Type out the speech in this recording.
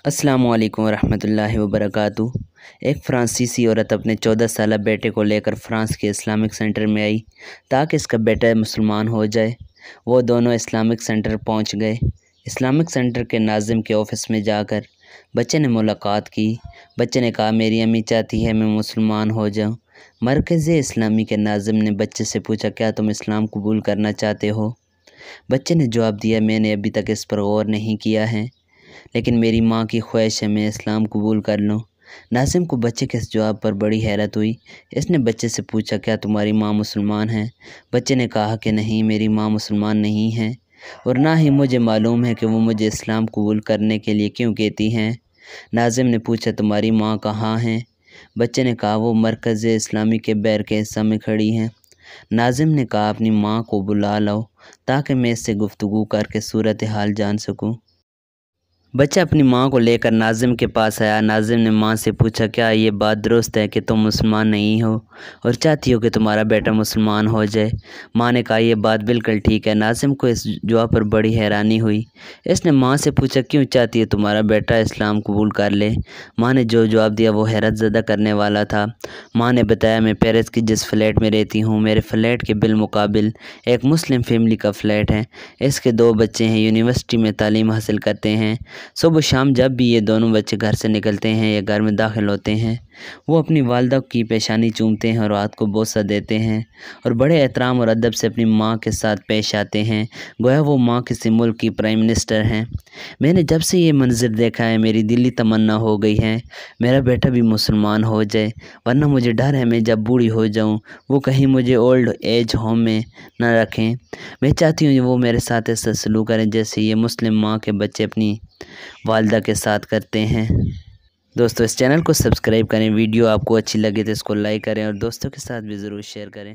السلام علیکم ورحمۃ اللہ وبرکاتہ۔ ایک فرانسیسی عورت اپنے 14 سالہ بیٹے کو لے کر فرانس کے اسلامک سینٹر میں آئی تاکہ اس کا بیٹا مسلمان ہو جائے۔ وہ دونوں اسلامک سینٹر پہنچ گئے۔ اسلامک سینٹر کے ناظم کے آفس میں جا کر بچے نے ملاقات کی۔ بچے نے کہا میری امی چاہتی ہے میں مسلمان ہو جاؤں۔ مرکز اسلامی کے ناظم نے بچے سے پوچھا کیا تم اسلام قبول کرنا چاہتے ہو؟ بچے نے جواب دیا میں نے ابھی تک اس پر غور نہیں کیا ہے، لیکن میری ماں کی خواہش ہے میں اسلام قبول کر لوں۔ ناظم کو بچے کے اس جواب پر بڑی حیرت ہوئی۔ اس نے بچے سے پوچھا کیا تمہاری ماں مسلمان ہے؟ بچے نے کہا کہ نہیں، میری ماں مسلمان نہیں ہے اور نہ ہی مجھے معلوم ہے کہ وہ مجھے اسلام قبول کرنے کے لیے کیوں کہتی ہیں۔ ناظم نے پوچھا تمہاری ماں کہاں ہیں؟ بچے نے کہا وہ مرکز اسلامی کے بیر کے حصہ میں کھڑی ہیں۔ ناظم نے کہا اپنی ماں کو بلا لاؤ تاکہ میں اس سے گفتگو کر کے صورتحال جان سکوں۔ بچہ اپنی ماں کو لے کر ناظم کے پاس آیا۔ ناظم نے ماں سے پوچھا کیا یہ بات درست ہے کہ تم مسلمان نہیں ہو اور چاہتی ہو کہ تمہارا بیٹا مسلمان ہو جائے؟ ماں نے کہا یہ بات بالکل ٹھیک ہے۔ ناظم کو اس جواب پر بڑی حیرانی ہوئی۔ اس نے ماں سے پوچھا کیوں چاہتی ہے تمہارا بیٹا اسلام قبول کر لے؟ ماں نے جو جواب دیا وہ حیرت زدہ کرنے والا تھا۔ ماں نے بتایا میں پیرس کی جس فلیٹ میں رہتی ہوں، میرے فلیٹ کے بالمقابل ایک مسلم فیملی کا فلیٹ ہے۔ اس کے 2 بچے ہیں، یونیورسٹی میں تعلیم حاصل کرتے ہیں۔ صبح شام جب بھی یہ دونوں بچے گھر سے نکلتے ہیں یا گھر میں داخل ہوتے ہیں، وہ اپنی والدہ کی پیشانی چومتے ہیں اور ہاتھ کو بوسہ دیتے ہیں اور بڑے احترام اور ادب سے اپنی ماں کے ساتھ پیش آتے ہیں گویا وہ ماں کسی ملک کی پرائم منسٹر ہیں۔ میں نے جب سے یہ منظر دیکھا ہے میری دلی تمنا ہو گئی ہے میرا بیٹا بھی مسلمان ہو جائے، ورنہ مجھے ڈر ہے میں جب بوڑھی ہو جاؤں وہ کہیں مجھے اولڈ ایج ہوم میں نہ رکھیں۔ میں چاہتی ہوں وہ میرے ساتھ ایسا سلوک کریں جیسے یہ مسلم ماں کے بچے اپنی والدہ کے ساتھ کرتے ہیں۔ دوستو اس چینل کو سبسکرائب کریں، ویڈیو آپ کو اچھی لگے تو اس کو لائک کریں اور دوستوں کے ساتھ بھی ضرور شیئر کریں۔